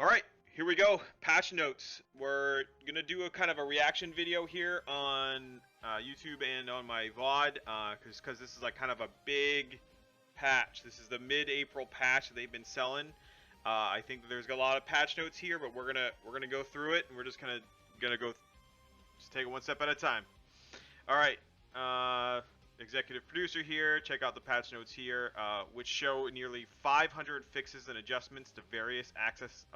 Alright, here we go. Patch notes. We're gonna do a kind of a reaction video here on YouTube and on my VOD, because this is like kind of a big patch. This is the mid-April patch that they've been selling. I think that there's a lot of patch notes here, but we're gonna go through it, and we're just gonna go, just take it one step at a time. Alright, executive producer here. Check out the patch notes here, which show nearly 500 fixes and adjustments to various aspects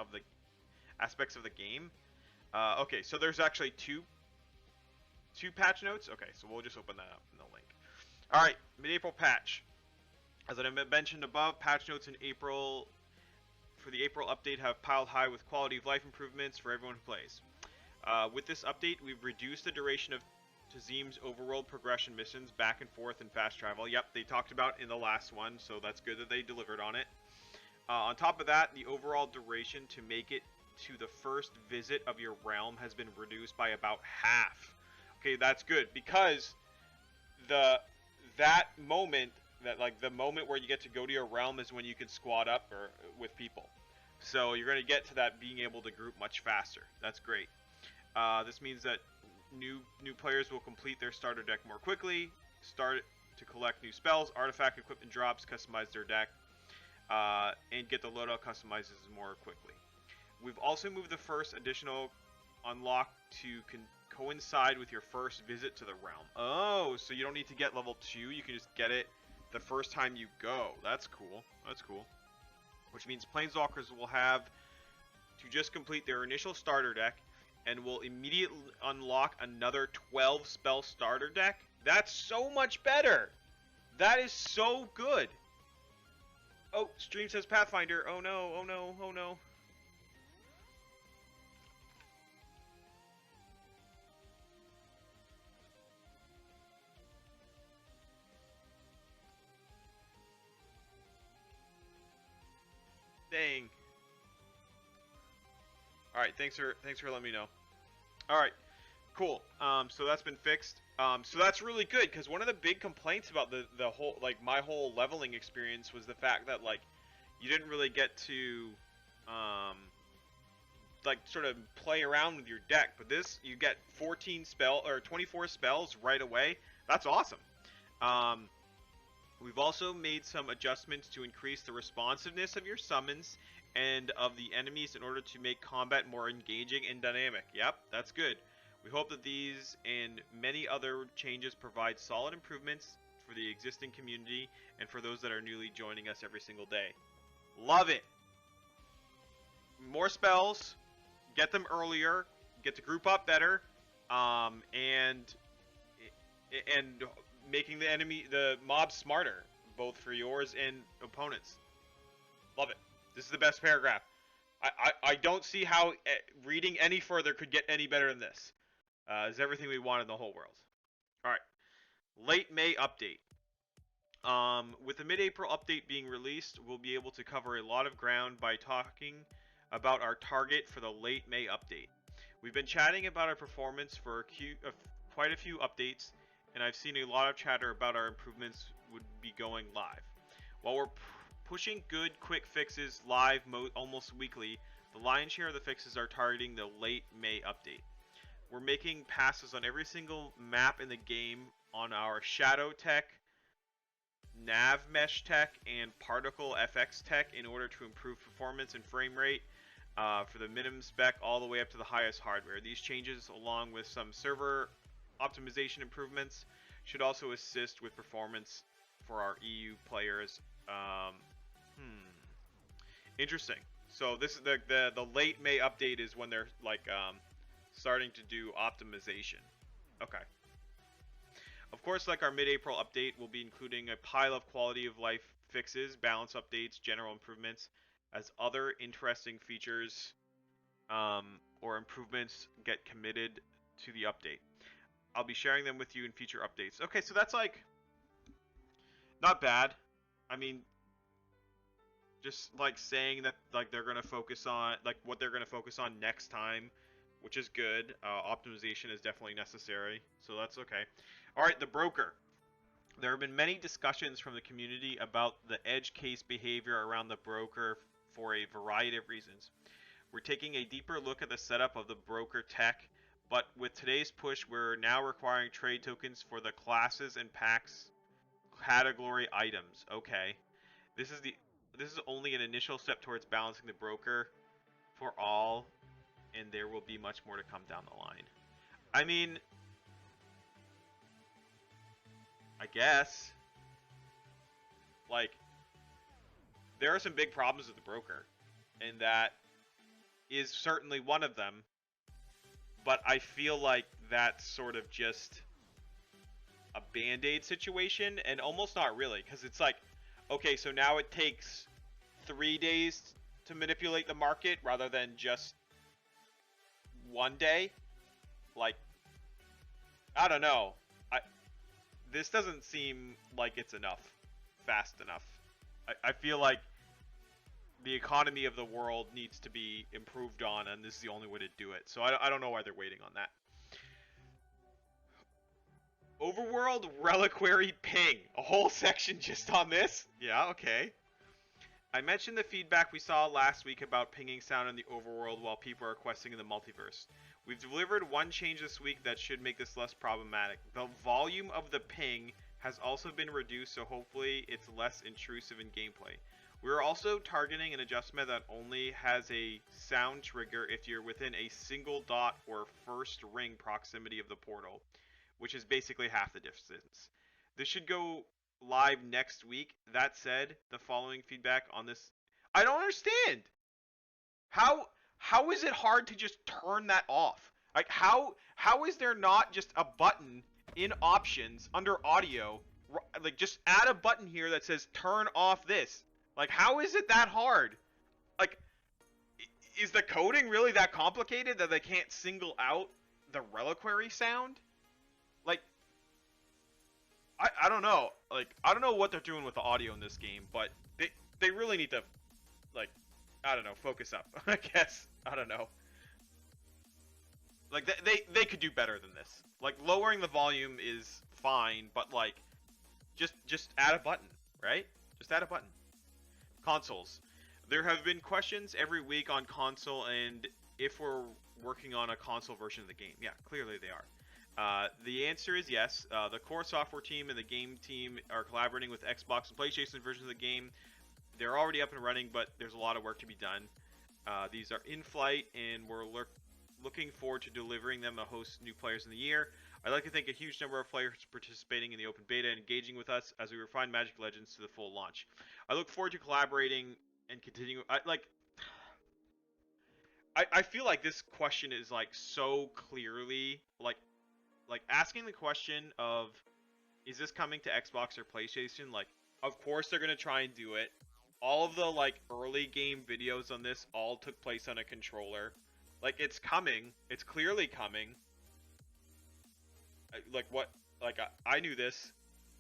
of the game. Okay, so there's actually two patch notes. Okay, so we'll just open that up in the link. All right, mid-April patch. As I mentioned above, patch notes in April for the April update have piled high with quality of life improvements for everyone who plays. With this update, we've reduced the duration of Tazim's overworld progression missions back and forth and fast travel. Yep, they talked about in the last one, so that's good that they delivered on it. On top of that, the overall duration to make it to the first visit of your realm has been reduced by about half. Okay, that's good, because that moment, the moment where you get to go to your realm is when you can squad up or with people. So you're going to get to that being able to group much faster. That's great. This means that new players will complete their starter deck more quickly, start to collect new spells, artifact equipment drops, customize their deck, and get the loadout customizes more quickly. We've also moved the first additional unlock to coincide with your first visit to the realm. Oh, so you don't need to get level 2, you can just get it the first time you go. That's cool. That's cool. Which means Planeswalkers will have to just complete their initial starter deck and will immediately unlock another 12 spell starter deck. That's so much better. That is so good. Oh, stream says Pathfinder. Oh no, oh no, oh no. Dang. Alright, thanks for letting me know. Alright, cool. So that's been fixed. So that's really good, because one of the big complaints about the whole, my whole leveling experience was the fact that, you didn't really get to, sort of play around with your deck. But this, you get 24 spells right away. That's awesome. We've also made some adjustments to increase the responsiveness of your summons and of the enemies in order to make combat more engaging and dynamic. Yep, that's good. We hope that these and many other changes provide solid improvements for the existing community and for those that are newly joining us every single day. Love it! More spells, get them earlier, get to group up better, and making the mobs smarter, both for yours and opponents. Love it. This is the best paragraph. I don't see how reading any further could get any better than this. It's everything we want in the whole world. Alright. Late May update. With the mid-April update being released, we'll be able to cover a lot of ground by talking about our target for the late May update. We've been chatting about our performance for quite a few updates, and I've seen a lot of chatter about our improvements would be going live. While we're pushing good quick fixes live almost weekly, the lion's share of the fixes are targeting the late May update. We're making passes on every single map in the game on our Shadow Tech, Nav Mesh Tech, and Particle FX Tech in order to improve performance and frame rate for the minimum spec all the way up to the highest hardware. These changes, along with some server optimization improvements, should also assist with performance for our EU players. Interesting. So this is the late May update is when they're starting to do optimization. Okay. Of course, like our mid-April update, we'll be including a pile of quality of life fixes, balance updates, general improvements, as other interesting features or improvements get committed to the update. I'll be sharing them with you in future updates. Okay, so that's not bad. I mean, just saying that they're gonna focus on what they're gonna focus on next time, which is good. Optimization is definitely necessary, so that's okay. All right, the broker. There have been many discussions from the community about the edge case behavior around the broker for a variety of reasons. We're taking a deeper look at the setup of the broker tech, but with today's push, we're now requiring trade tokens for the classes and packs category items. Okay. This is only an initial step towards balancing the broker for all, and there will be much more to come down the line. I mean, I guess, like, there are some big problems with the broker, and that is certainly one of them, but I feel like that's sort of just a band-aid situation, and almost not really, because it's like, okay, so now it takes 3 days to manipulate the market rather than just 1 day. Like, I don't know. This doesn't seem like it's enough, fast enough. I feel like the economy of the world needs to be improved on, and this is the only way to do it. So I don't know why they're waiting on that. Overworld Reliquary ping. A whole section just on this? Yeah, okay. I mentioned the feedback we saw last week about pinging sound in the overworld while people are questing in the multiverse. We've delivered one change this week that should make this less problematic. The volume of the ping has also been reduced, so hopefully it's less intrusive in gameplay. We're also targeting an adjustment that only has a sound trigger if you're within a single dot or first ring proximity of the portal, which is basically half the distance. This should go live next week. That said, the following feedback on this, I don't understand. How is it hard to just turn that off? Like, how is there not just a button in options under audio, like just add a button here that says turn off this? Like, how is it that hard? Like, is the coding really that complicated that they can't single out the reliquary sound? Like, I don't know. Like, I don't know what they're doing with the audio in this game, but they really need to, like, I don't know, focus up. I guess. I don't know. Like, they could do better than this. Like, lowering the volume is fine, but like, just add a button, right? Just add a button. Consoles. There have been questions every week on console and if we're working on a console version of the game. Yeah, clearly they are. The answer is yes. The core software team and the game team are collaborating with Xbox and PlayStation versions of the game. They're already up and running, but there's a lot of work to be done. These are in flight, and we're looking forward to delivering them to host new players in the year. I'd like to thank a huge number of players participating in the open beta and engaging with us as we refine Magic Legends to the full launch. I look forward to collaborating and continuing. I feel like this question is like so clearly like asking the question of, is this coming to Xbox or PlayStation? Like, of course they're gonna try and do it. All of the like early game videos on this all took place on a controller. Like, it's coming. It's clearly coming. Like, what? Like, I knew this.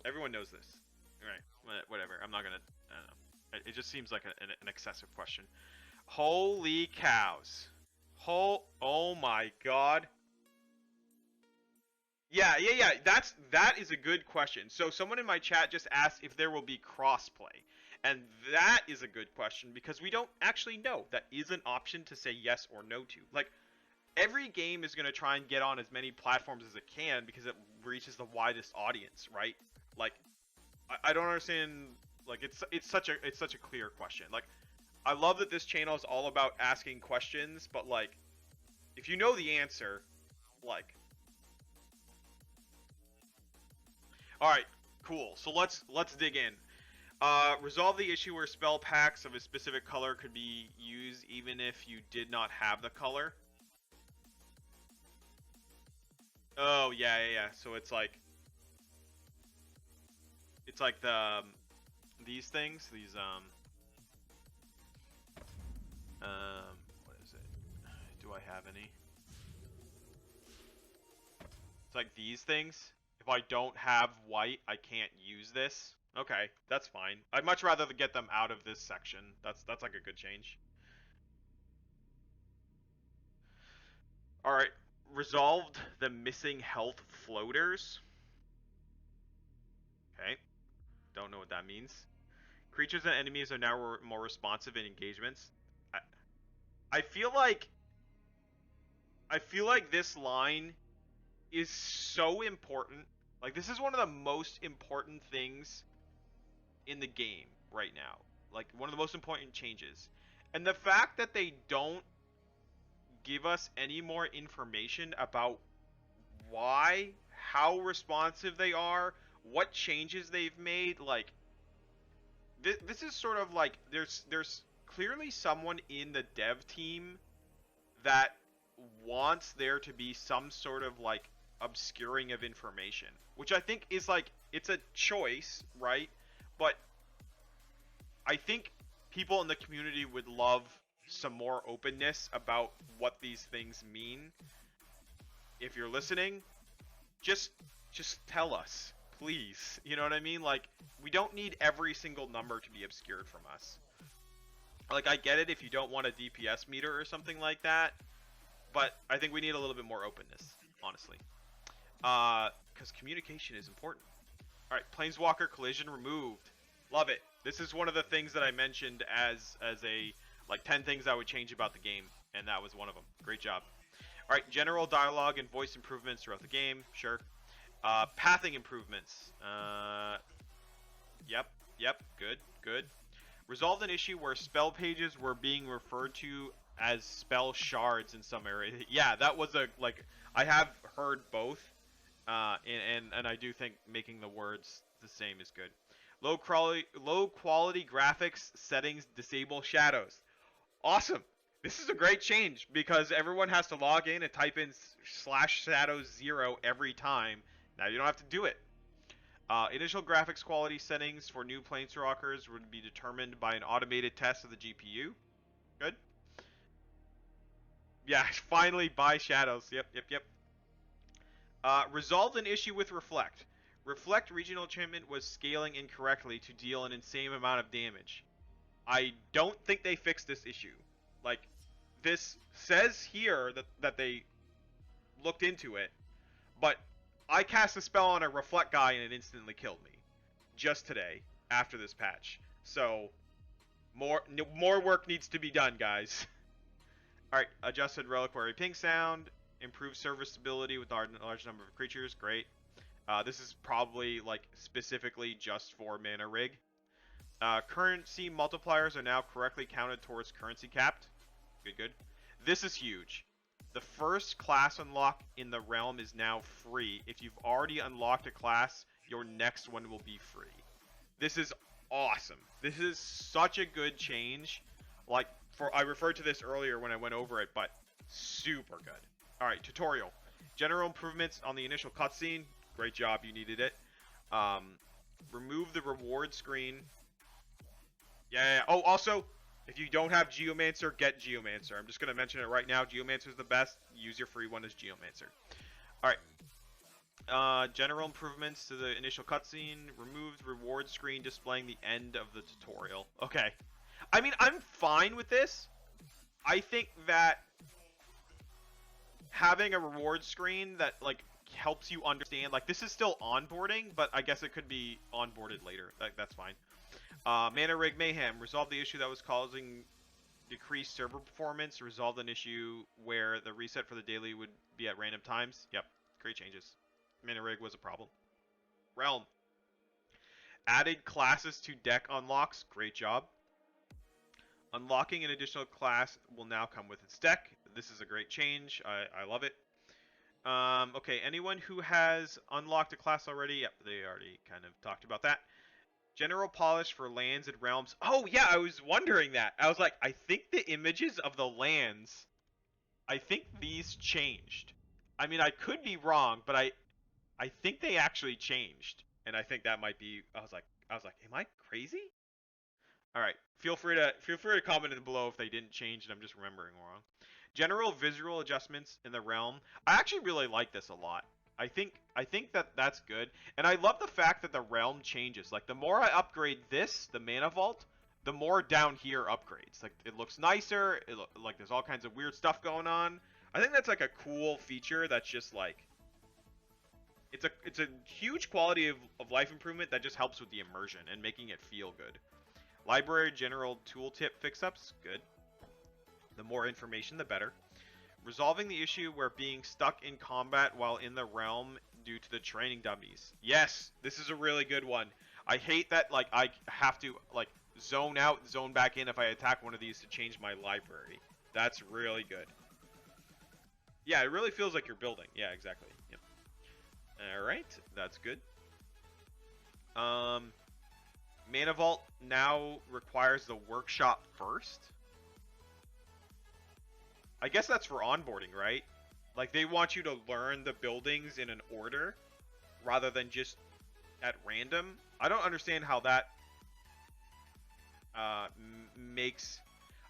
Everyone knows this. Alright, whatever. I'm not gonna, I don't know. It just seems like an excessive question. Holy cows. Oh my god. Yeah. That is a good question. So someone in my chat just asked if there will be crossplay. And that is a good question because we don't actually know. That is an option to say yes or no to. Like, every game is going to try and get on as many platforms as it can because it reaches the widest audience, right? Like, I don't understand. Like, it's such a clear question. Like, I love that this channel is all about asking questions, but like, if you know the answer, like, all right, cool. So let's dig in. Resolve the issue where spell packs of a specific color could be used even if you did not have the color. Oh, yeah. So it's like the these things, these what is it? Do I have any? It's like these things. If I don't have white, I can't use this. Okay, that's fine. I'd much rather get them out of this section. That's like a good change. Alright, resolved the missing health floaters. Okay, don't know what that means. Creatures and enemies are now more responsive in engagements. I feel like this line is so important. Like, this is one of the most important things in the game right now. Like, one of the most important changes. And the fact that they don't give us any more information about why, how responsive they are, what changes they've made, like, this is sort of like, there's clearly someone in the dev team that wants there to be some sort of, like, obscuring of information, which I think is, like, it's a choice, right? But I think people in the community would love some more openness about what these things mean. If you're listening, just tell us, please. You know what I mean? Like, we don't need every single number to be obscured from us. Like, I get it if you don't want a DPS meter or something like that, but I think we need a little bit more openness, honestly. Because communication is important. Alright, Planeswalker collision removed. Love it. This is one of the things that I mentioned as a, like, 10 things I would change about the game, and that was one of them. Great job. Alright, general dialogue and voice improvements throughout the game. Sure. Pathing improvements. Yep. Good. Resolved an issue where spell pages were being referred to as spell shards in some areas. Yeah, that was a, like, I have heard both, and I do think making the words the same is good. Low quality graphics settings disable shadows. Awesome. This is a great change because everyone has to log in and type in /shadows0 every time. Now you don't have to do it. Initial graphics quality settings for new Planeswalkers would be determined by an automated test of the GPU. Good. Yeah, finally buy shadows. Yep. Resolved an issue with Reflect. Reflect regional enchantment was scaling incorrectly to deal an insane amount of damage. I don't think they fixed this issue. Like, this says here that they looked into it, but I cast a spell on a Reflect guy and it instantly killed me. Just today, after this patch. So, more work needs to be done, guys. Alright, adjusted Reliquary ping sound, improved serviceability with a large number of creatures, great. This is probably, like, specifically just for Mana Rig. Currency multipliers are now correctly counted towards currency capped. Good. This is huge. The first class unlock in the realm is now free. If you've already unlocked a class, your next one will be free. This is awesome. This is such a good change. Like, I referred to this earlier when I went over it, but super good. Alright, tutorial. General improvements on the initial cutscene. Great job, you needed it. Remove the reward screen. Yeah. Oh, also, if you don't have Geomancer, get Geomancer. I'm just going to mention it right now. Geomancer is the best. Use your free one as Geomancer. Alright. General improvements to the initial cutscene. Removed reward screen displaying the end of the tutorial. Okay. I mean, I'm fine with this. I think that having a reward screen that, like, helps you understand, like, this is still onboarding, but I guess it could be onboarded later. That's fine. Mana Rig Mayhem. Resolve the issue that was causing decreased server performance. Resolved an issue where the reset for the daily would be at random times. Yep. Great changes. Mana Rig was a problem. Realm. Added classes to deck unlocks. Great job. Unlocking an additional class will now come with its deck. This is a great change. I love it. Okay, anyone who has unlocked a class already, yep, they already kind of talked about that. General polish for lands and realms. Oh, yeah, I was wondering that. I was like, I think the images of the lands, I think these changed. I mean, I could be wrong, but I think they actually changed. And I think that might be, I was like, am I crazy? All right, feel free to comment below if they didn't change and I'm just remembering wrong. General visual adjustments in the realm. I actually really like this a lot. I think that's good. And I love the fact that the realm changes. Like, the more I upgrade this, the Mana Vault, the more down here upgrades. Like, it looks nicer. Like, there's all kinds of weird stuff going on. I think that's, like, a cool feature that's just, like, it's a huge quality of life improvement that just helps with the immersion and making it feel good. Library general tooltip fix-ups, good. The The more information, the better. Resolving the issue where being stuck in combat while in the realm due to the training dummies. Yes, this is a really good one. I hate that, like, I have to, like, zone out, zone back in if I attack one of these to change my library. That's really good. Yeah, it really feels like you're building. Yeah, exactly. Yep. Alright, that's good. Mana Vault now requires the workshop first. I guess that's for onboarding, right? Like, they want you to learn the buildings in an order rather than just at random. I don't understand how that makes...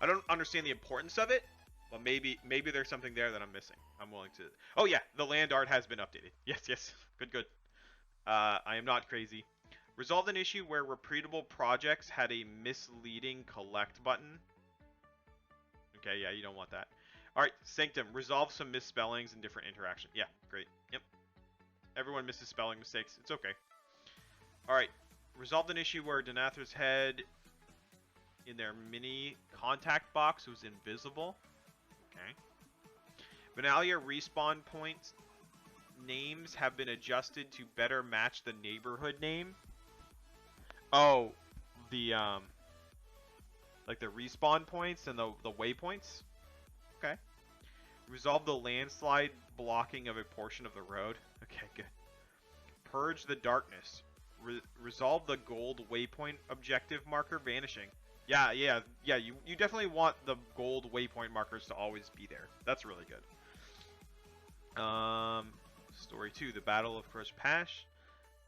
I don't understand the importance of it, but maybe there's something there that I'm missing. I'm willing to... Oh yeah, the land art has been updated. Yes. Good. I am not crazy. Resolved an issue where repeatable projects had a misleading collect button. Okay, yeah, you don't want that. Alright, Sanctum. Resolve some misspellings and different interaction. Yeah, great. Yep. Everyone misses spelling mistakes. It's okay. Alright. Resolved an issue where Denathar's head in their mini contact box was invisible. Okay. Benalia respawn points names have been adjusted to better match the neighborhood name. Oh, the like the respawn points and the waypoints. Okay. Resolve the landslide blocking of a portion of the road. Okay, good. Purge the darkness. Resolve the gold waypoint objective marker vanishing. Yeah. You definitely want the gold waypoint markers to always be there. That's really good. Story 2, the Battle of Crush Pash.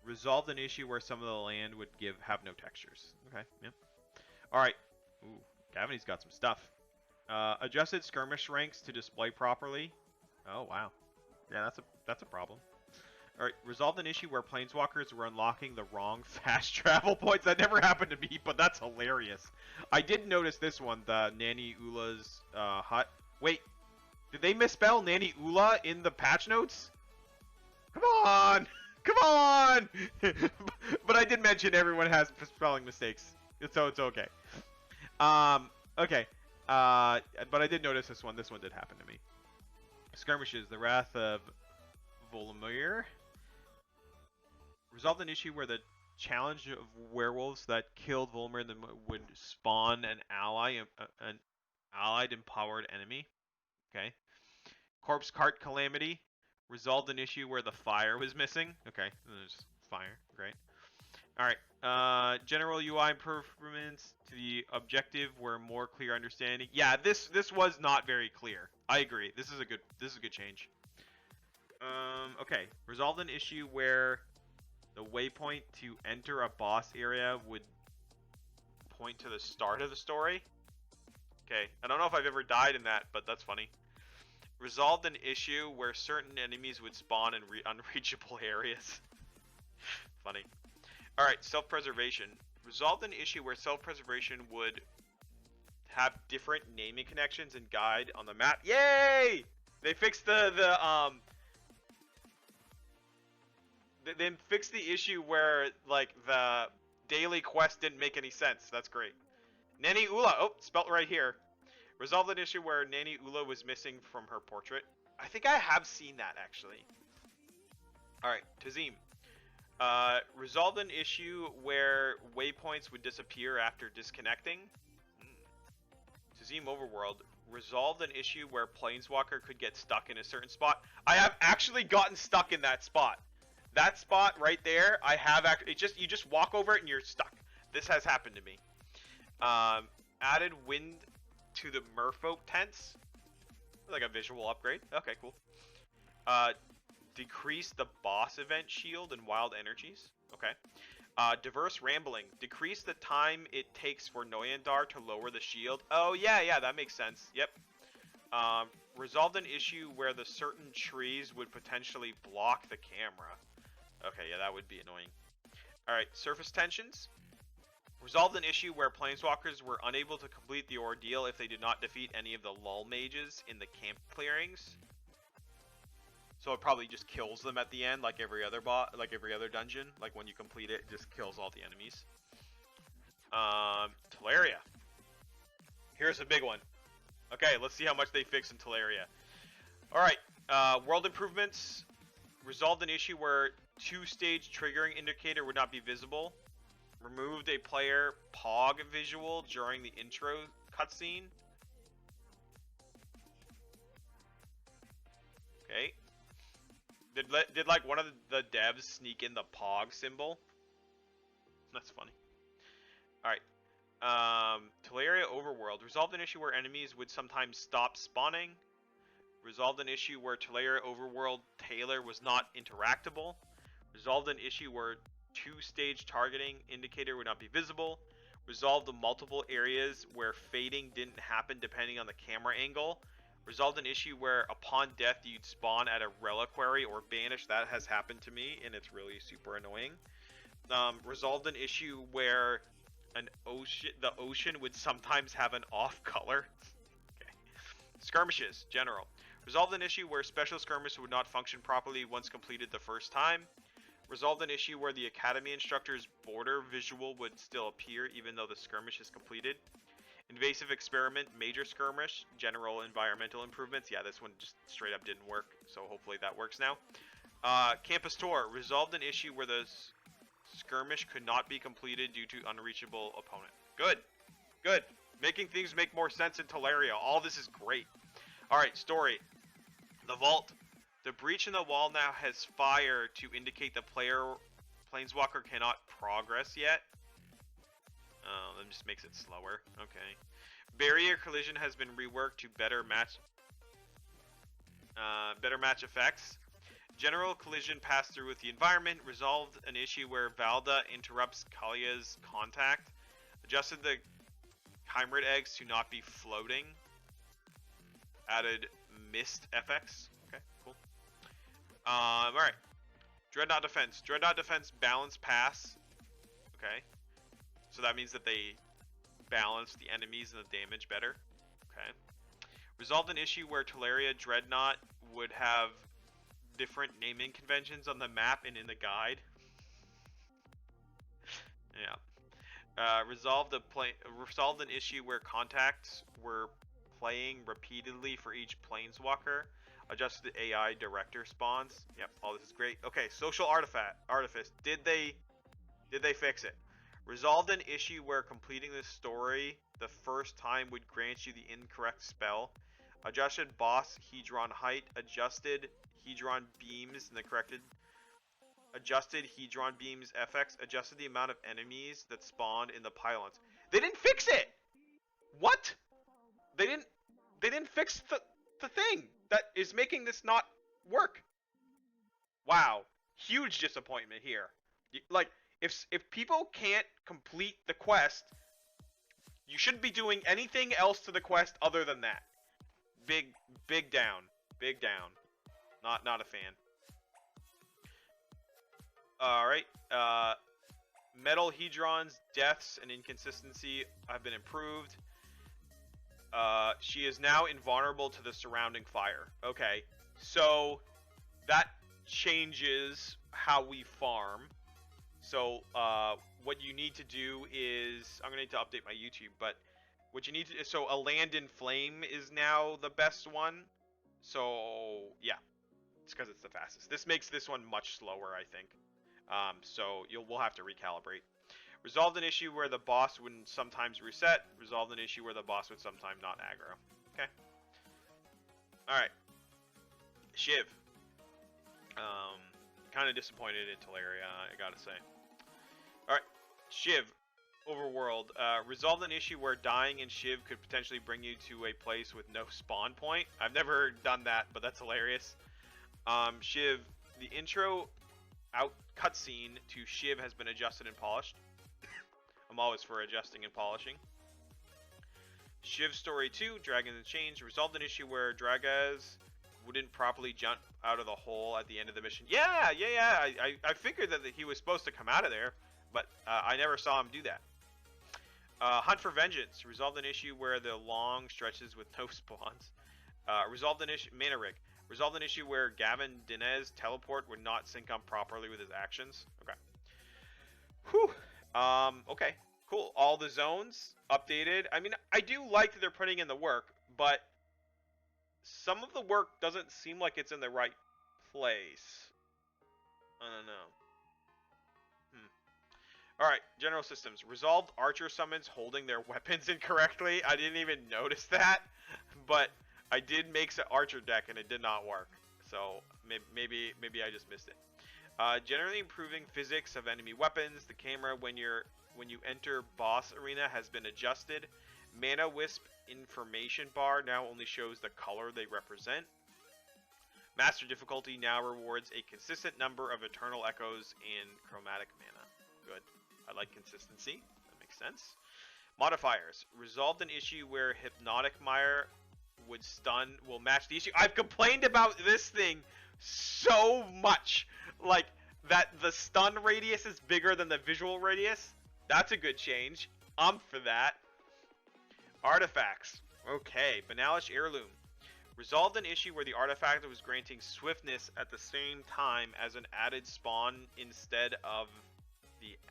Resolved an issue where some of the land would have no textures. Okay, yep. Alright. Ooh, Gaviny's got some stuff. Adjusted skirmish ranks to display properly. Oh, wow. Yeah, that's a problem. Alright, resolved an issue where planeswalkers were unlocking the wrong fast travel points. That never happened to me, but that's hilarious. I did notice this one, the Nani Ula's hut. Wait, did they misspell Nani Ula in the patch notes? Come on! Come on! But I did mention everyone has spelling mistakes, so it's okay. Okay. But I did notice this one. This one did happen to me. Skirmishes, the Wrath of Volumir. Resolved an issue where the challenge of werewolves that killed Volumir then would spawn an allied empowered enemy. Okay. Corpse Cart Calamity. Resolved an issue where the fire was missing. Okay, there's fire. Great. Alright. General UI improvements to the objective were more clear understanding. Yeah, this was not very clear. I agree. This is a good change. Okay. Resolved an issue where the waypoint to enter a boss area would point to the start of the story. Okay. I don't know if I've ever died in that, but that's funny. Resolved an issue where certain enemies would spawn in unreachable areas. Funny. Alright, self-preservation. Resolved an issue where self-preservation would have different naming connections and guide on the map. Yay! They fixed they fixed the issue where, like, the daily quest didn't make any sense. That's great. Nani Ula. Oh, spelt right here. Resolved an issue where Nani Ula was missing from her portrait. I think I have seen that, actually. Alright, Tazim. Resolved an issue where waypoints would disappear after disconnecting. Tazim Overworld. Resolved an issue where Planeswalker could get stuck in a certain spot. I have actually gotten stuck in that spot. That spot right there, I have actually... You just walk over it and you're stuck. This has happened to me. Added wind to the merfolk tents. Like a visual upgrade. Okay, cool. Decrease the boss event shield and wild energies. Okay. Diverse rambling. Decrease the time it takes for Noyandar to lower the shield. Oh, yeah, that makes sense. Yep. Resolved an issue where the certain trees would potentially block the camera. Okay, yeah, that would be annoying. Alright, surface tensions. Resolved an issue where planeswalkers were unable to complete the ordeal if they did not defeat any of the lull mages in the camp clearings. So it probably just kills them at the end, like every other dungeon. Like when you complete it, it just kills all the enemies. Teleria. Here's a big one. Okay, let's see how much they fix in Teleria. Alright, world improvements. Resolved an issue where two-stage triggering indicator would not be visible. Removed a player POG visual during the intro cutscene. Okay. Did like one of the devs sneak in the POG symbol? That's funny. Alright. Teleria Overworld. Resolved an issue where enemies would sometimes stop spawning. Resolved an issue where Teleria Overworld Taylor was not interactable. Resolved an issue where two-stage targeting indicator would not be visible. Resolved the multiple areas where fading didn't happen depending on the camera angle. Resolved an issue where upon death you'd spawn at a reliquary or banish. That has happened to me and it's really super annoying. Resolved an issue where the ocean would sometimes have an off color. Okay. Skirmishes, general. Resolved an issue where special skirmish would not function properly once completed the first time. Resolved an issue where the academy instructor's border visual would still appear even though the skirmish is completed. Invasive experiment, major skirmish, general environmental improvements. Yeah, this one just straight up didn't work, so hopefully that works now. Campus tour. Resolved an issue where the skirmish could not be completed due to unreachable opponent. Good. Good. Making things make more sense in Teleria. All this is great. Alright, story. The vault. The breach in the wall now has fire to indicate the planeswalker cannot progress yet. Oh, that just makes it slower. Okay. Barrier collision has been reworked to better match effects. General collision pass through with the environment. Resolved an issue where Valda interrupts Kalia's contact. Adjusted the Chimera eggs to not be floating. Added mist FX. Okay, cool. Alright. Dreadnought defense. Dreadnought defense balance pass. Okay. So that means that they balance the enemies and the damage better. Okay. Resolved an issue where Teleria Dreadnought would have different naming conventions on the map and in the guide. Yeah. Resolved an issue where contacts were playing repeatedly for each planeswalker. Adjusted the AI director spawns. Yep, all this is great. Okay, social artifice. Did they fix it? Resolved an issue where completing the story the first time would grant you the incorrect spell. Adjusted boss Hedron height. Adjusted Hedron beams in the corrected. Adjusted Hedron beams FX. Adjusted the amount of enemies that spawned in the pylons. They didn't fix it. What? They didn't fix the thing that is making this not work. Wow, huge disappointment here. Like, if people can't complete the quest, you shouldn't be doing anything else to the quest other than that. Big down. Not a fan. Alright, Metal Hedron's deaths and inconsistency have been improved. She is now invulnerable to the surrounding fire. Okay, so that changes how we farm. So, what you need to do is, I'm gonna need to update my YouTube, but what you need to, so a land in flame is now the best one. So, yeah, it's because it's the fastest. This makes this one much slower, I think. So we'll have to recalibrate. Resolved an issue where the boss wouldn't sometimes reset. Resolved an issue where the boss would sometimes not aggro. Okay. Alright. Shiv. Kind of disappointed in Teleria, I gotta say. Alright. Shiv. Overworld. Resolved an issue where dying in Shiv could potentially bring you to a place with no spawn point. I've never done that, but that's hilarious. Shiv. The intro out cutscene to Shiv has been adjusted and polished. I'm always for adjusting and polishing. Shiv Story 2, Dragons and Chains, resolved an issue where Dragaz wouldn't properly jump out of the hole at the end of the mission. Yeah. I figured that he was supposed to come out of there, but I never saw him do that. Hunt for Vengeance, resolved an issue where the long stretches with no spawns. Resolved an issue, Mana Rig, resolved an issue where Gavin Dinez teleport would not sync up properly with his actions. Okay. Whew. Okay, cool. All the zones updated. I mean, I do like that they're putting in the work, but some of the work doesn't seem like it's in the right place. I don't know. Alright, general systems. Resolved archer summons holding their weapons incorrectly. I didn't even notice that, but I did make an archer deck and it did not work. So maybe I just missed it. Generally improving physics of enemy weapons. The camera when you enter boss arena has been adjusted. Mana Wisp information bar now only shows the color they represent. Master difficulty now rewards a consistent number of eternal echoes and chromatic mana. Good. I like consistency. That makes sense. Modifiers. Resolved an issue where Hypnotic Mire will match the issue. I've complained about this thing so much. Like, that the stun radius is bigger than the visual radius. That's a good change. I'm for that. Artifacts. Okay. Banalish Heirloom. Resolved an issue where the artifact was granting swiftness at the same time as an added spawn instead of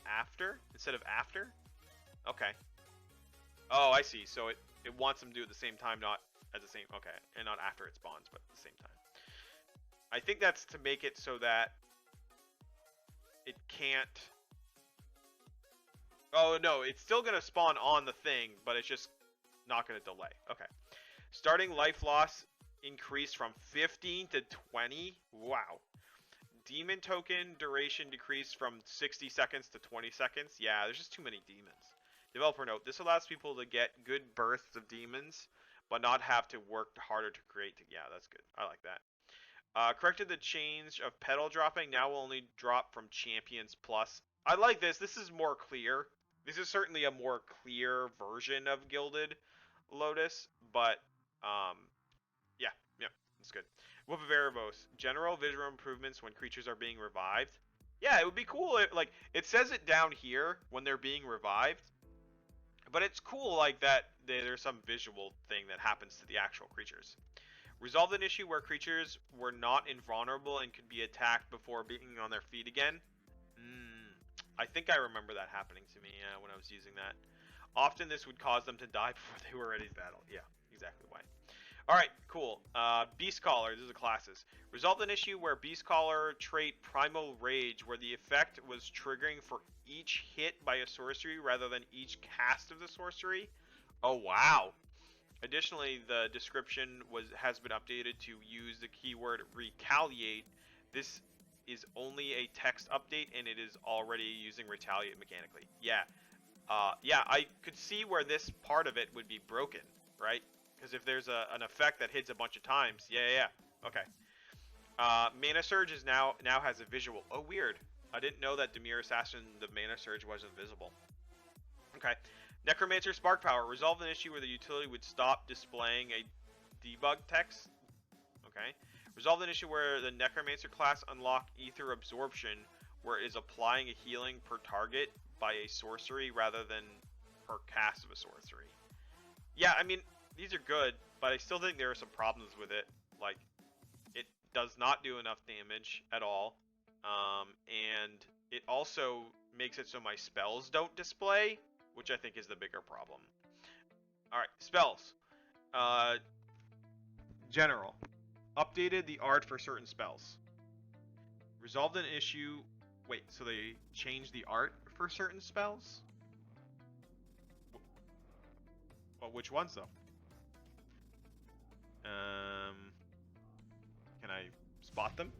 after. Okay. Oh, I see. So it wants them to do it at the same time, not at the same. Okay, and not after it spawns, but at the same time. I think that's to make it so that it can't. Oh no, it's still gonna spawn on the thing, but it's just not gonna delay. Okay. Starting life loss increased from 15 to 20. Wow. Demon token duration decreased from 60 seconds to 20 seconds. Yeah, there's just too many demons. Developer note, this allows people to get good bursts of demons, but not have to work harder to create. Yeah, that's good. I like that. Corrected the change of pedal dropping. Now will only drop from Champions Plus. I like this. This is more clear. This is certainly a more clear version of Gilded Lotus, but yeah, it's good. Whoop of Erebos. General visual improvements when creatures are being revived. Yeah, it would be cool if, like, it says it down here when they're being revived, but it's cool like that there's some visual thing that happens to the actual creatures. Resolved an issue where creatures were not invulnerable and could be attacked before being on their feet again. I think I remember that happening to me when I was using that. Often this would cause them to die before they were ready to battle. Yeah, exactly why. Alright, cool. Beast Caller, this is the classes. Resolved an issue where Beast Caller trait Primal Rage, where the effect was triggering for each hit by a sorcery rather than each cast of the sorcery. Oh, wow. Additionally, the description has been updated to use the keyword Retaliate. This is only a text update, and it is already using Retaliate mechanically. Yeah. Yeah, I could see where this part of it would be broken, right? Because if there's an effect that hits a bunch of times, yeah. Okay. Mana Surge is now has a visual. Oh, weird. I didn't know that Dimir Assassin, the Mana Surge, wasn't visible. Okay. Necromancer Spark Power. Resolved an issue where the utility would stop displaying a debug text. Okay. Resolved an issue where the Necromancer class unlocked Ether Absorption, where it is applying a healing per target by a sorcery rather than per cast of a sorcery. Yeah, I mean, these are good, but I still think there are some problems with it. Like, it does not do enough damage at all. And it also makes it so my spells don't display, which I think is the bigger problem. Alright, spells. General. Updated the art for certain spells. Resolved an issue. Wait, so they changed the art for certain spells? Well, which ones though? Can I spot them?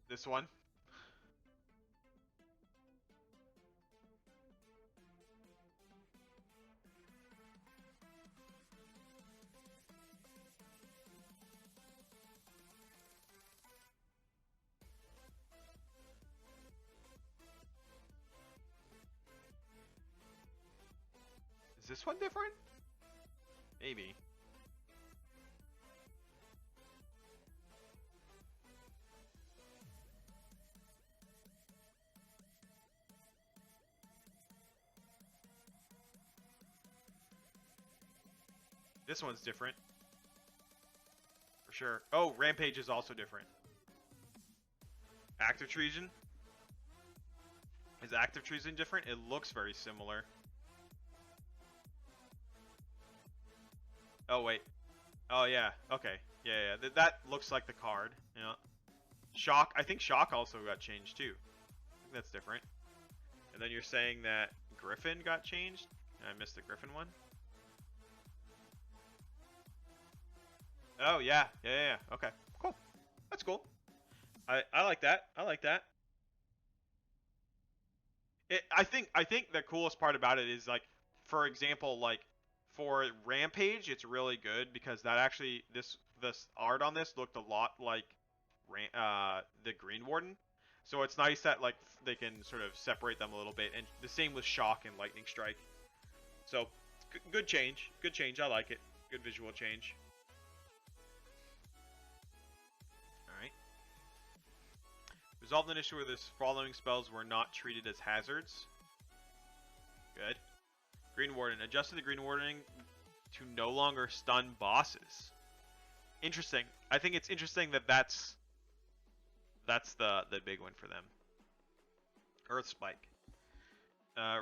This one? Is this one different? Maybe. This one's different. For sure. Oh, Rampage is also different. Active Treason? Is Active Treason different? It looks very similar. Oh, wait. Oh, yeah. Okay. Yeah. That looks like the card. Yeah. Shock. I think Shock also got changed, too. I think that's different. And then you're saying that Griffin got changed? I missed the Griffin one. Oh, yeah. Yeah. Okay. Cool. That's cool. I like that. I like that. I think the coolest part about it is, like, for example, like, for Rampage, it's really good because that actually, this art on this looked a lot like the Green Warden. So it's nice that, like, they can sort of separate them a little bit. And the same with Shock and Lightning Strike. So, good change. Good change. I like it. Good visual change. Alright. Resolved an issue where the following spells were not treated as hazards. Good. Green Warden. Adjusted the Green Warden to no longer stun bosses. Interesting. I think it's interesting that that's the big one for them. Earth Spike.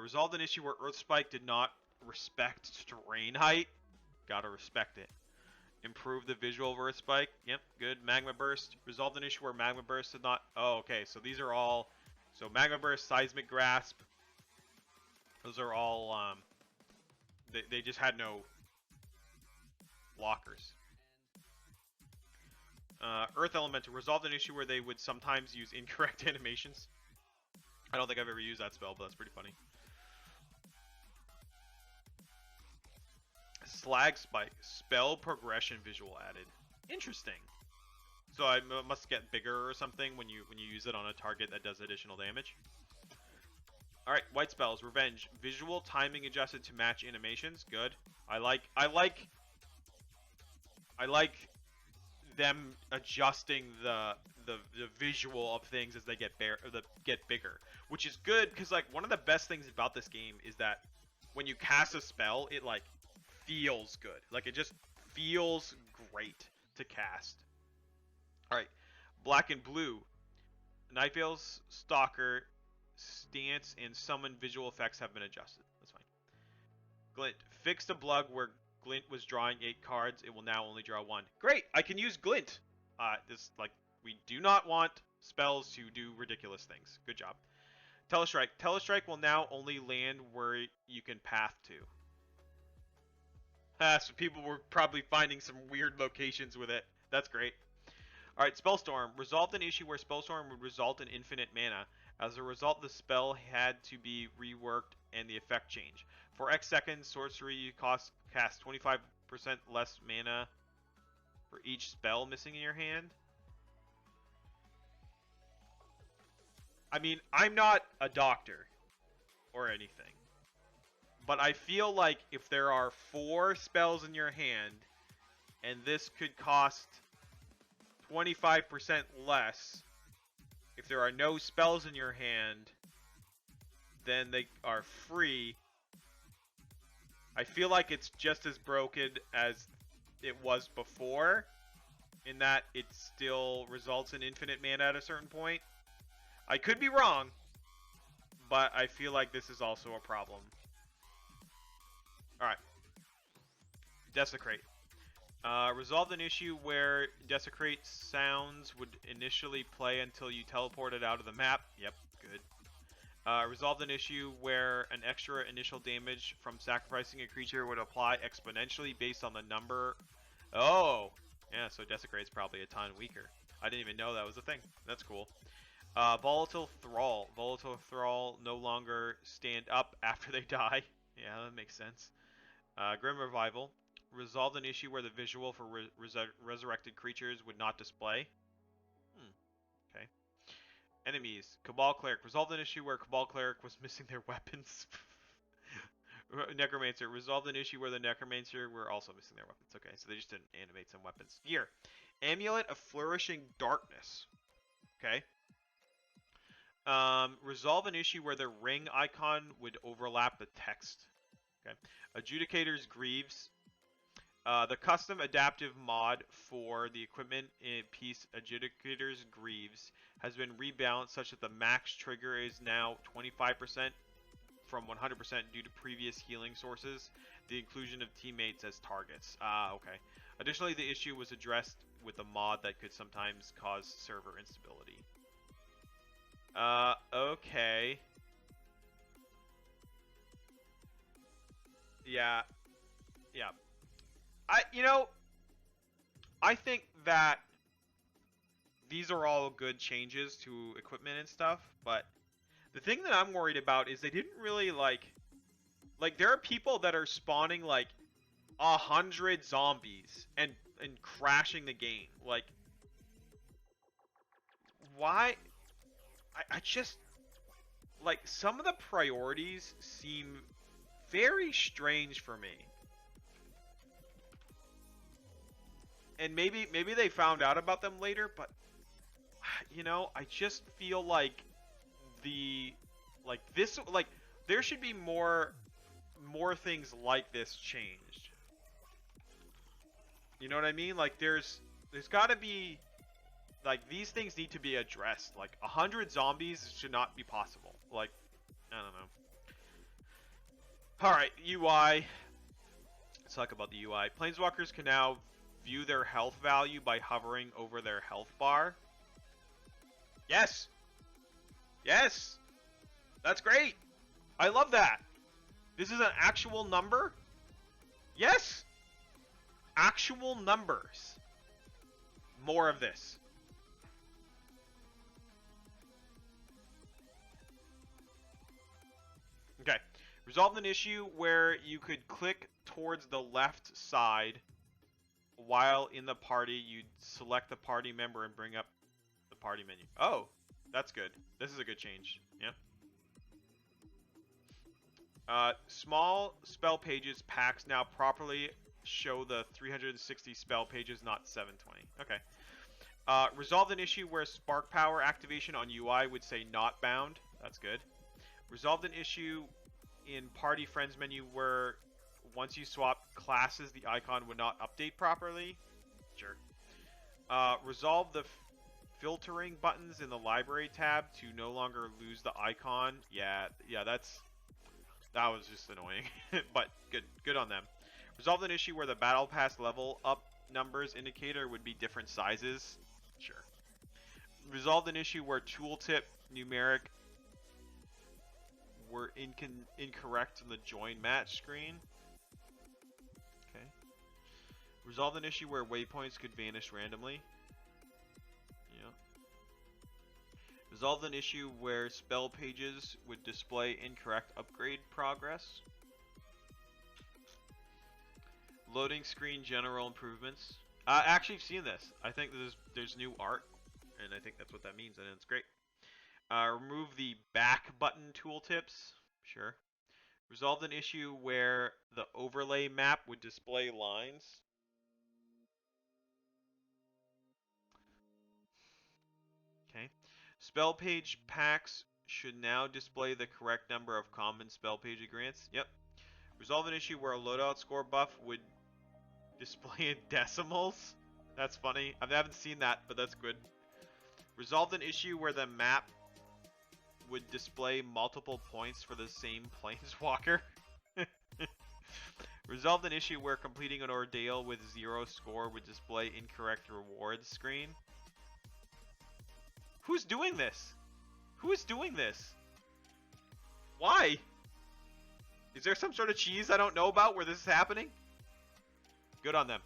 Resolved an issue where Earth Spike did not respect terrain height. Gotta respect it. Improve the visual of Earth Spike. Yep, good. Magma Burst. Resolved an issue where Magma Burst did not... Oh, okay. So these are all... So Magma Burst, Seismic Grasp. Those are all... They just had no blockers. Earth Elemental. Resolved an issue where they would sometimes use incorrect animations. I don't think I've ever used that spell, but that's pretty funny. Slag Spike. Spell progression visual added. Interesting. So I must get bigger or something when you use it on a target that does additional damage. Alright, White Spells. Revenge. Visual timing adjusted to match animations. Good. I like them adjusting the visual of things as they get bigger, which is good because, like, one of the best things about this game is that when you cast a spell, it, like, feels good. Like, it just feels great to cast. All right, Black and Blue. Night Vale's Stalker stance and summon visual effects have been adjusted. That's fine. Glint. Fixed a Blug where Glint was drawing 8 cards. It will now only draw 1. Great! I can use Glint. We do not want spells to do ridiculous things. Good job. Telestrike. Telestrike will now only land where you can path to. So people were probably finding some weird locations with it. That's great. Alright, Spellstorm. Resolved an issue where Spellstorm would result in infinite mana. As a result, the spell had to be reworked and the effect changed. For X seconds, sorcery you cast 25% less mana for each spell missing in your hand. I mean, I'm not a doctor or anything, but I feel like if there are 4 spells in your hand and this could cost 25% less, if there are no spells in your hand, then they are free. I feel like it's just as broken as it was before, in that it still results in infinite mana at a certain point. I could be wrong, but I feel like this is also a problem. Alright. Desecrate. Resolved an issue where Desecrate sounds would initially play until you teleported out of the map. Yep, good. Resolved an issue where an extra initial damage from sacrificing a creature would apply exponentially based on the number. Oh! Yeah, so Desecrate's probably a ton weaker. I didn't even know that was a thing. That's cool. Volatile Thrall. Volatile Thrall no longer stand up after they die. Yeah, that makes sense. Grim Revival. Resolved an issue where the visual for resurrected creatures would not display. Okay. Enemies. Cabal Cleric. Resolved an issue where Cabal Cleric was missing their weapons. Necromancer. Resolved an issue where the Necromancer were also missing their weapons. Okay, so they just didn't animate some weapons. Gear. Amulet of Flourishing Darkness. Okay. Resolve an issue where the ring icon would overlap the text. Okay. Adjudicator's Greaves. The custom adaptive mod for the equipment in piece Adjudicator's Greaves has been rebalanced such that the max trigger is now 25% from 100% due to previous healing sources, the inclusion of teammates as targets. Okay. Additionally, the issue was addressed with a mod that could sometimes cause server instability. Okay. Yeah. Yeah. I think that these are all good changes to equipment and stuff, but the thing that I'm worried about is they didn't really like there are people that are spawning like 100 zombies and crashing the game. Like, why? I just like some of the priorities seem very strange for me. And maybe they found out about them later, but you know, I just feel like there should be more things like this changed. You know what I mean? Like there's got to be like these things need to be addressed. Like 100 zombies should not be possible. Like I don't know. All right, UI. Let's talk about the UI. Planeswalkers can now view their health value by hovering over their health bar. Yes. Yes. That's great. I love that. This is an actual number? Yes. Actual numbers. More of this. Okay. Resolved an issue where you could click towards the left side while in the party. You'd select the party member and bring up the party menu. Oh, that's good. This is a good change. Yeah. Small spell pages packs now properly show the 360 spell pages, not 720. Okay. Resolved an issue where spark power activation on UI would say not bound. That's good. Resolved an issue in party friends menu where once you swap classes, the icon would not update properly. Sure. Resolve the filtering buttons in the library tab to no longer lose the icon. Yeah, that was just annoying, but good on them. Resolved an issue where the battle pass level up numbers indicator would be different sizes. Sure. Resolved an issue where tooltip numeric were incorrect on the join match screen. Okay. Resolved an issue where waypoints could vanish randomly. Yeah. Resolved an issue where spell pages would display incorrect upgrade progress. Loading screen general improvements. Actually, I've seen this. I think there's new art, and I think that's what that means, and it's great. Remove the back button tooltips. Sure. Resolved an issue where the overlay map would display lines. Okay. Spell page packs should now display the correct number of common spell page grants. Yep. Resolve an issue where a loadout score buff would display in decimals. That's funny. I haven't seen that, but that's good. Resolved an issue where the map would display multiple points for the same planeswalker. Resolved an issue where completing an ordeal with 0 score would display incorrect rewards screen. Who's doing this? Who is doing this? Why? Is there some sort of cheese I don't know about where this is happening? Good on them.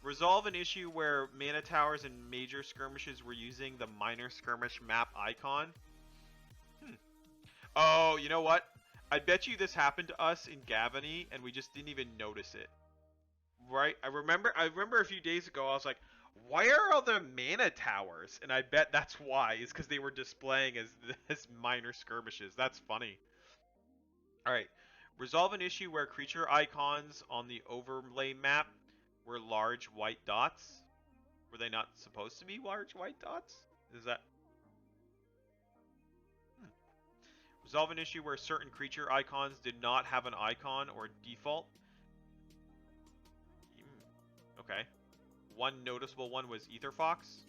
Resolve an issue where mana towers and major skirmishes were using the minor skirmish map icon. Oh, you know what? I bet you this happened to us in Gavany and we just didn't even notice it. Right? I remember a few days ago I was like, why are all the mana towers? And I bet that's why. It's because they were displaying as minor skirmishes. That's funny. Alright. Resolve an issue where creature icons on the overlay map were large white dots. Were they not supposed to be large white dots? Is that... Resolve an issue where certain creature icons did not have an icon or default. one noticeable one was Ether Fox.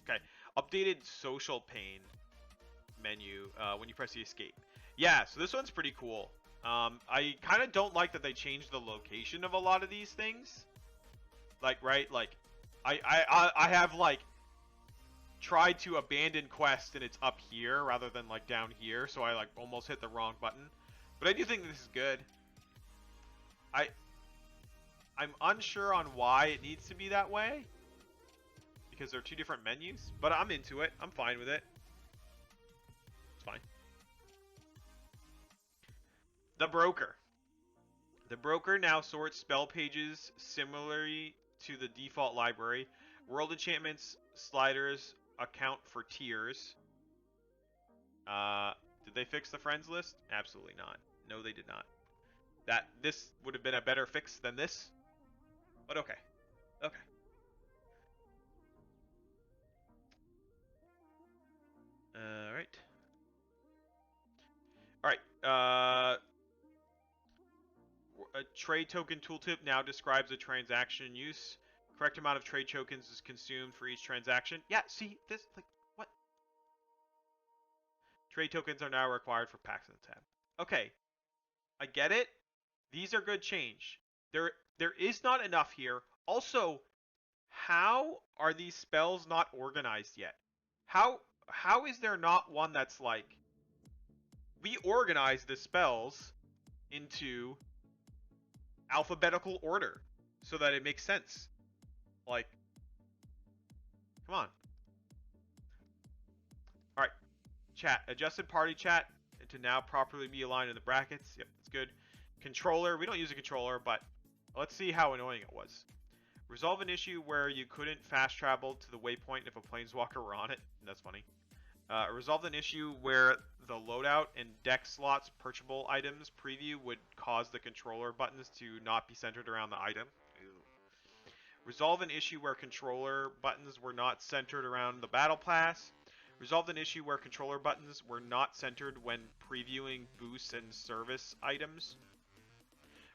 Okay, updated social pane menu when you press the escape. Yeah, so this one's pretty cool. I kind of don't like that they changed the location of a lot of these things. Like, right? Like, I have, like, tried to abandon quest and it's up here rather than, like, down here. So I, like, almost hit the wrong button. But I do think this is good. I'm unsure on why it needs to be that way. Because they're two different menus. But I'm into it. I'm fine with it. It's fine. The Broker. The Broker now sorts spell pages similarly to the default library. World enchantments sliders account for tiers. Did they fix the friends list? Absolutely not. No, they did not. This would have been a better fix than this. But okay. Okay. Alright. Alright. A trade token tooltip now describes a transaction use. Correct amount of trade tokens is consumed for each transaction. Yeah, see, this, like, what? Trade tokens are now required for packs in the tab. Okay. I get it. These are good change. There is not enough here. Also, how are these spells not organized yet? How is there not one that's like, we organize the spells into alphabetical order so that it makes sense? Like, come on. All right, chat. Adjusted party chat to now properly be aligned in the brackets. Yep, that's good. Controller. We don't use a controller, but let's see how annoying it was. Resolve an issue where you couldn't fast travel to the waypoint if a planeswalker were on it. That's funny. Resolve an issue where the loadout and deck slots purchasable items preview would cause the controller buttons to not be centered around the item. Ew. Resolve an issue where controller buttons were not centered around the battle pass. Resolved an issue where controller buttons were not centered when previewing boosts and service items.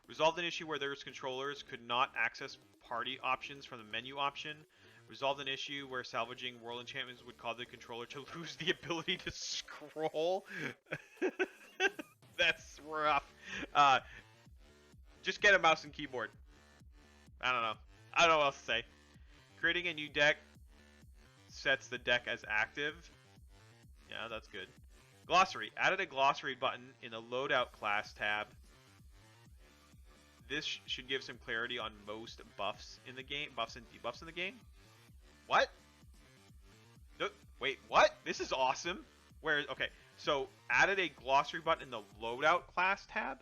Resolved an issue where those controllers could not access party options from the menu option. Resolved an issue where salvaging world enchantments would cause the controller to lose the ability to scroll. That's rough. Just get a mouse and keyboard. I don't know. I don't know what else to say. Creating a new deck sets the deck as active. Yeah, that's good. Glossary. Added a glossary button in the loadout class tab. This should give some clarity on most buffs in the game. Buffs and debuffs in the game. What? No, wait, what? This is awesome. Where? Okay, so added a glossary button in the loadout class tab.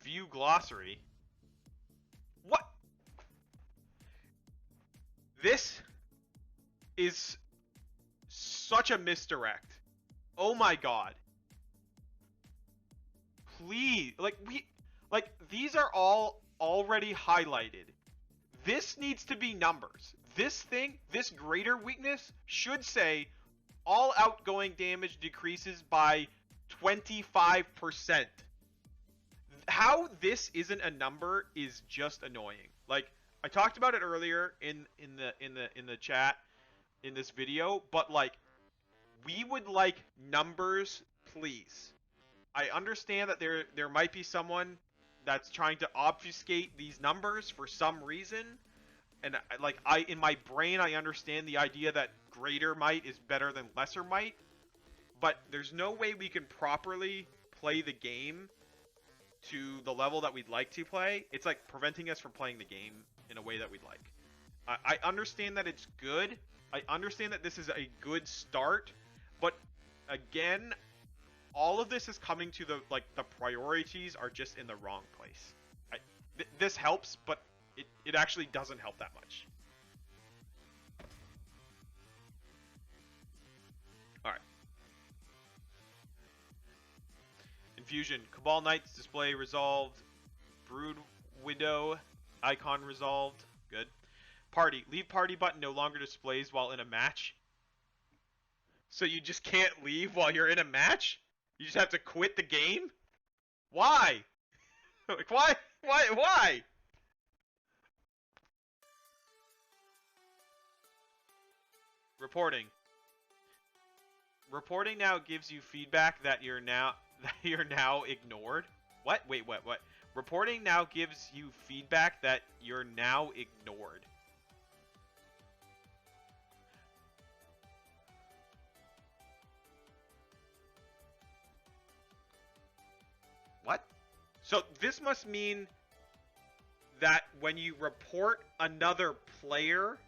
View glossary. What? This is such a misdirect. Oh my god. Please, like these are all already highlighted. This needs to be numbers. This thing, this greater weakness should say all outgoing damage decreases by 25%. How this isn't a number is just annoying. Like, I talked about it earlier in the chat in this video, but like, we would like numbers, please. I understand that there might be someone that's trying to obfuscate these numbers for some reason, and like in my brain I understand the idea that greater might is better than lesser might, but there's no way we can properly play the game to the level that we'd like to play. It's like preventing us from playing the game in a way that we'd like. I understand that it's good. I understand that this is a good start, but again, all of this is coming to the priorities are just in the wrong place. This helps, but it actually doesn't help that much. Alright. Infusion. Cabal Knights display resolved. Brood Widow icon resolved. Good. Party. Leave party button no longer displays while in a match. So you just can't leave while you're in a match? You just have to quit the game? Why? Like, why? Why? Why? Reporting. Reporting now gives you feedback that you're now ignored. What? Wait, what? Reporting now gives you feedback that you're now ignored. What? So this must mean that when you report another player,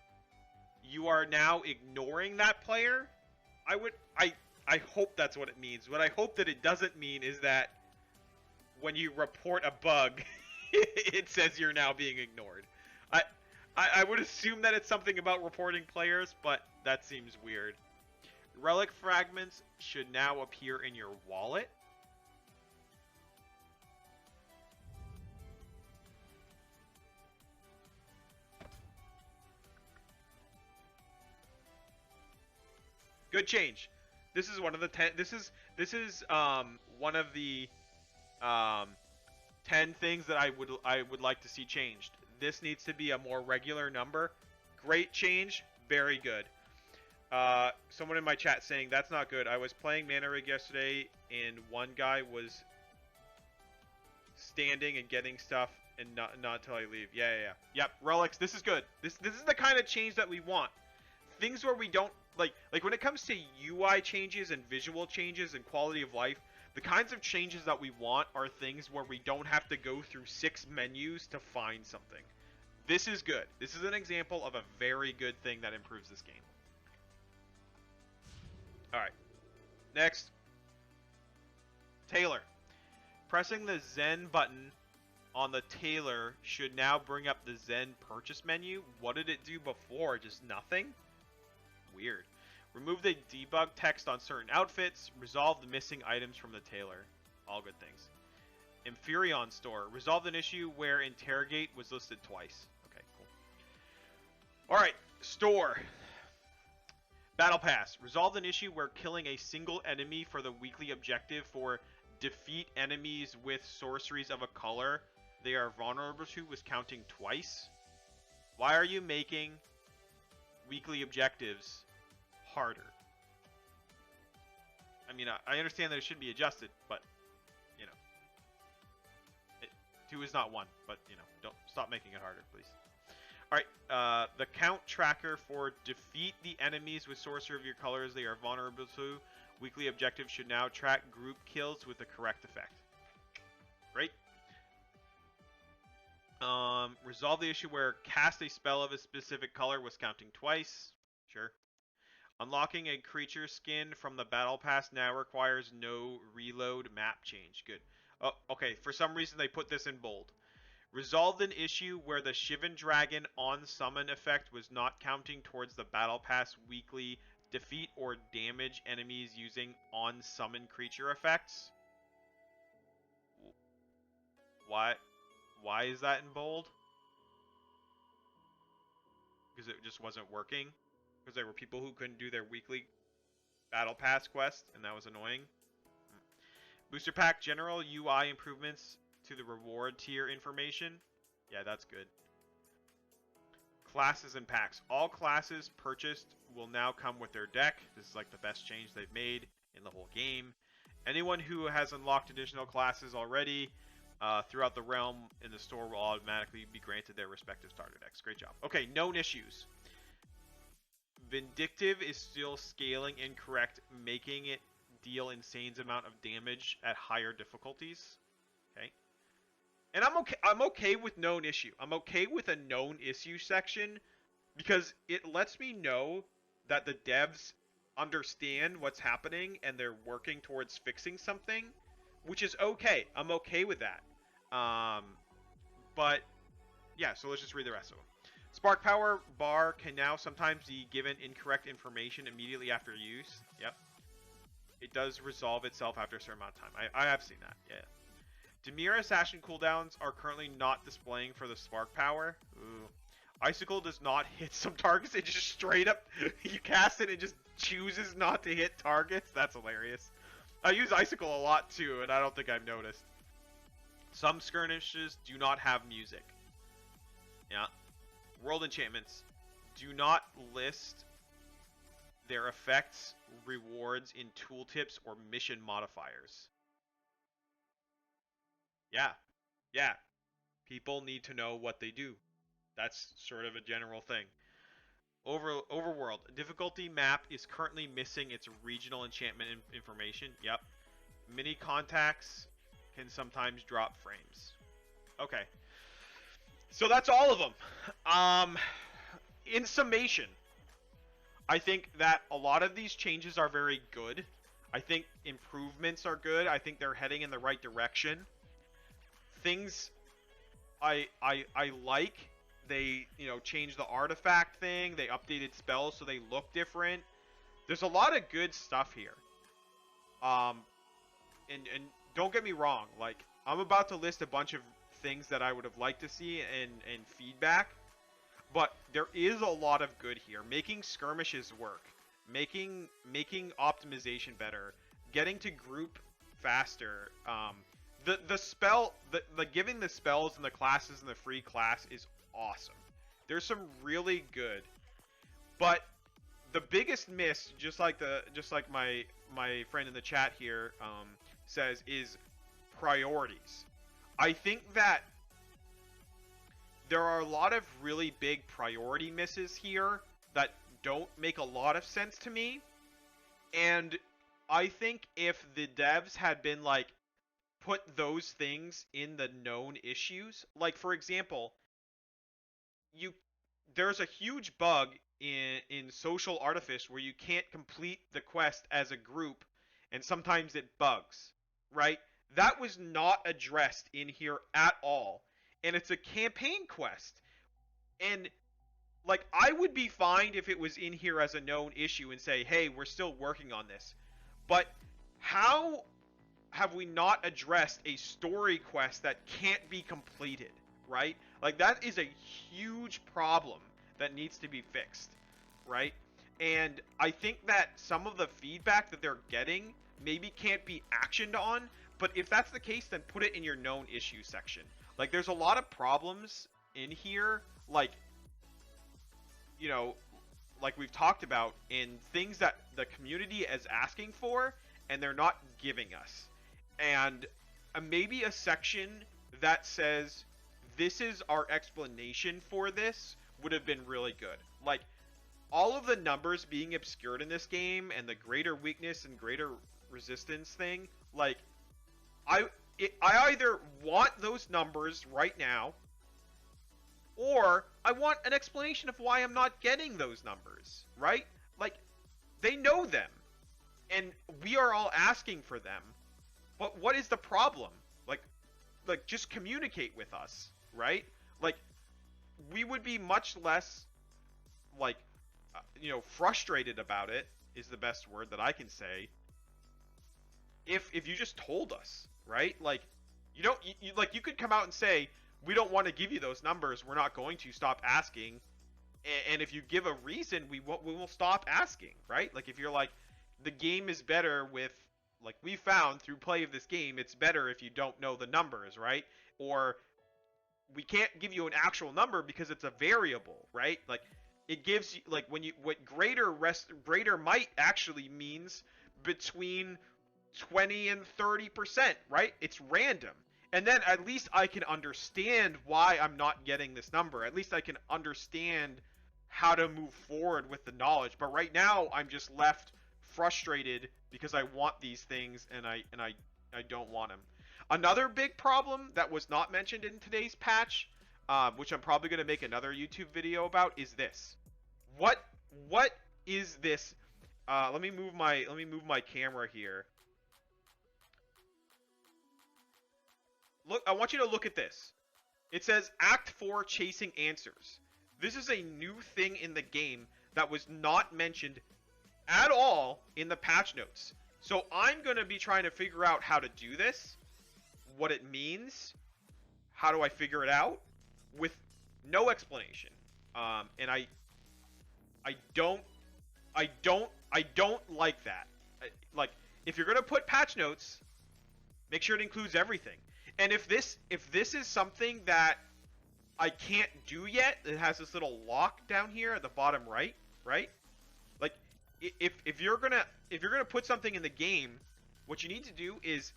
you are now ignoring that player? I hope that's what it means. What I hope that it doesn't mean is that when you report a bug, it says you're now being ignored. I would assume that it's something about reporting players, but that seems weird. Relic fragments should now appear in your wallet. Good change. This is one of the 10. This is one of the 10 things that I would like to see changed. This needs to be a more regular number. Great change. Very good. Someone in my chat saying that's not good. I was playing Mana Rig yesterday and one guy was standing and getting stuff and not until I leave. Yeah. Yep. Relics. This is good. This is the kind of change that we want. Things where we don't like when it comes to UI changes and visual changes and quality of life, the kinds of changes that we want are things where we don't have to go through 6 menus to find something. This is good. This is an example of a very good thing that improves this game. Alright. Next. Tailor. Pressing the Zen button on the Tailor should now bring up the Zen purchase menu. What did it do before? Just nothing? Weird. Remove the debug text on certain outfits. Resolve the missing items from the Tailor. All good things. Inferion store. Resolved an issue where interrogate was listed twice. Okay, cool. Alright, store. Battle Pass. Resolved an issue where killing a single enemy for the weekly objective for defeat enemies with sorceries of a color they are vulnerable to was counting twice. Why are you making weekly objectives harder? I mean, I understand that it should be adjusted, but, you know. 2 is not 1, but, you know, don't stop making it harder, please. Alright, the count tracker for defeat the enemies with sorcery of your colors they are vulnerable to. Weekly objective should now track group kills with the correct effect. Great. Resolve the issue where cast a spell of a specific color was counting twice. Sure. Unlocking a creature skin from the Battle Pass now requires no reload map change. Good. Oh, okay, for some reason they put this in bold. Resolved an issue where the Shivan Dragon on summon effect was not counting towards the Battle Pass weekly defeat or damage enemies using on summon creature effects. Why is that in bold? Because it just wasn't working? Because there were people who couldn't do their weekly Battle Pass quest, and that was annoying. Booster Pack general UI improvements to the reward tier information. Yeah, that's good. Classes and packs. All classes purchased will now come with their deck. This is like the best change they've made in the whole game. Anyone who has unlocked additional classes already throughout the realm in the store will automatically be granted their respective starter decks. Great job. Okay, known issues. Vindictive is still scaling incorrect, making it deal insane amount of damage at higher difficulties. Okay. And I'm okay with known issue. I'm okay with a known issue section because it lets me know that the devs understand what's happening and they're working towards fixing something, which is okay. I'm okay with that. But yeah, so let's just read the rest of them. Spark Power Bar can now sometimes be given incorrect information immediately after use. Yep. It does resolve itself after a certain amount of time. I have seen that, yeah. Demir Assassin cooldowns are currently not displaying for the Spark Power. Ooh. Icicle does not hit some targets. It just straight up, you cast it and just chooses not to hit targets. That's hilarious. I use Icicle a lot too, and I don't think I've noticed. Some skirmishes do not have music. Yeah. World enchantments do not list their effects, rewards in tooltips or mission modifiers. Yeah. Yeah. People need to know what they do. That's sort of a general thing. Overworld. Difficulty map is currently missing its regional enchantment information. Yep. Mini contacts can sometimes drop frames. Okay. So that's all of them. In summation, I think that a lot of these changes are very good. I think improvements are good. I think they're heading in the right direction. Things I like. They, changed the artifact thing. They updated spells so they look different. There's a lot of good stuff here. And don't get me wrong. Like, I'm about to list a bunch of things that I would have liked to see and feedback. But there is a lot of good here. Making skirmishes work. Making optimization better. Getting to group faster. The spell, the giving the spells and the classes in the free class is awesome. There's some really good, but the biggest miss, just like my friend in the chat here says, is priorities. I think that there are a lot of really big priority misses here that don't make a lot of sense to me, and I think if the devs had been like, put those things in the known issues, like for example, there's a huge bug in Social Artifice where you can't complete the quest as a group, and sometimes it bugs, right? That was not addressed in here at all, and it's a campaign quest, and like, I would be fine if it was in here as a known issue and say, hey, we're still working on this, but how have we not addressed a story quest that can't be completed, right? Like, that is a huge problem that needs to be fixed, right? And I think that some of the feedback that they're getting maybe can't be actioned on, but if that's the case, then put it in your known issue section. Like, there's a lot of problems in here, like, like we've talked about, in things that the community is asking for, and they're not giving us. And maybe a section that says, this is our explanation for this, would have been really good. Like, all of the numbers being obscured in this game, and the greater weakness and greater resistance thing, like, I either want those numbers right now, or I want an explanation of why I'm not getting those numbers, right? Like, they know them, and we are all asking for them. But what is the problem? Like just communicate with us, right? Like, we would be much less, like, frustrated about it, is the best word that I can say, if you just told us, right? Like, you could come out and say, we don't want to give you those numbers, we're not going to, stop asking, and if you give a reason, we will stop asking, right? Like, if you're like, the game is better with, like, we found through play of this game, it's better if you don't know the numbers, right? Or we can't give you an actual number because it's a variable, right? Like, it gives you, like, what greater might actually means between 20 and 30%, right? It's random. And then at least I can understand why I'm not getting this number. At least I can understand how to move forward with the knowledge. But right now, I'm just left frustrated because I want these things and I don't want them. Another big problem that was not mentioned in today's patch, which I'm probably going to make another YouTube video about, is this. What is this? Let me move my camera here. Look, I want you to look at this. It says Act 4 Chasing Answers. This is a new thing in the game that was not mentioned at all in the patch notes. So I'm going to be trying to figure out how to do this, what it means, how do I figure it out, with no explanation. And I don't like that. Like, if you're going to put patch notes, make sure it includes everything. And if this is something that I can't do yet, it has this little lock down here at the bottom right, right? Like, if you're gonna put something in the game, what you need to do is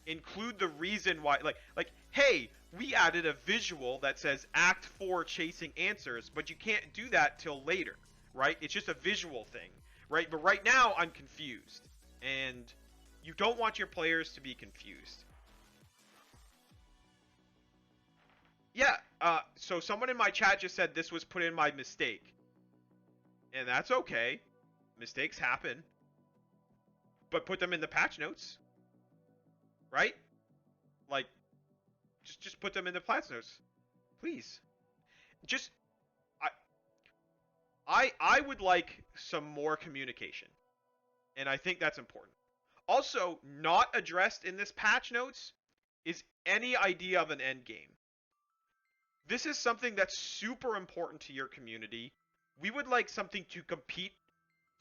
include the reason why. Like, hey, we added a visual that says Act 4 chasing answers, but you can't do that till later, right? It's just a visual thing, right? But right now, I'm confused, and you don't want your players to be confused. Yeah, so someone in my chat just said this was put in by mistake. And that's okay. Mistakes happen. But put them in the patch notes. Right? Like, just put them in the patch notes. Please. Just, I would like some more communication. And I think that's important. Also, not addressed in this patch notes is any idea of an end game. This is something that's super important to your community. We would like something to compete,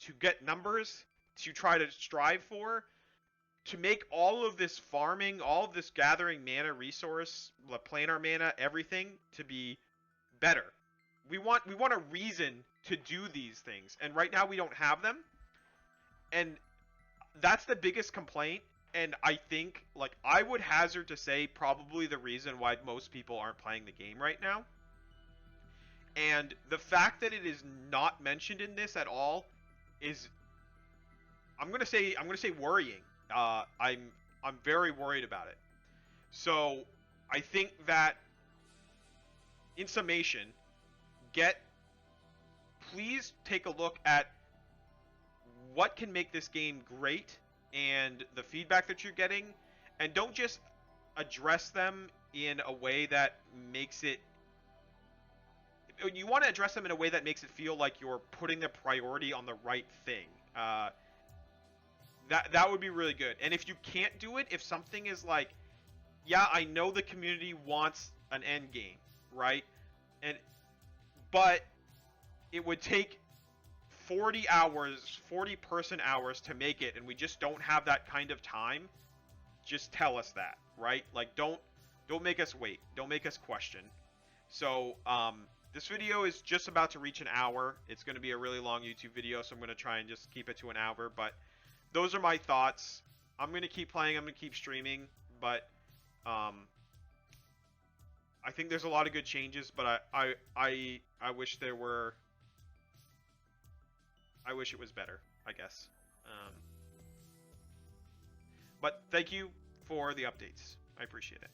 to get numbers, to try to strive for, to make all of this farming, all of this gathering mana resource, planar mana, everything to be better. We want a reason to do these things, and right now we don't have them. And that's the biggest complaint. And I think, like, I would hazard to say probably the reason why most people aren't playing the game right now. And the fact that it is not mentioned in this at all is, I'm gonna say worrying. I'm very worried about it. So I think that, in summation, please take a look at what can make this game great and the feedback that you're getting, and don't just address them in a way that makes it, you want to address them in a way that makes it feel like you're putting the priority on the right thing. That would be really good. And if you can't do it, if something is like, yeah, I know the community wants an end game, right? But it would take 40 person hours to make it, and we just don't have that kind of time. Just tell us that, right? Like, don't make us wait. Don't make us question. So, this video is just about to reach an hour. It's going to be a really long YouTube video, so I'm going to try and just keep it to an hour. But those are my thoughts. I'm going to keep playing. I'm going to keep streaming. But I think there's a lot of good changes. But I wish there were. I wish it was better, I guess. But thank you for the updates. I appreciate it.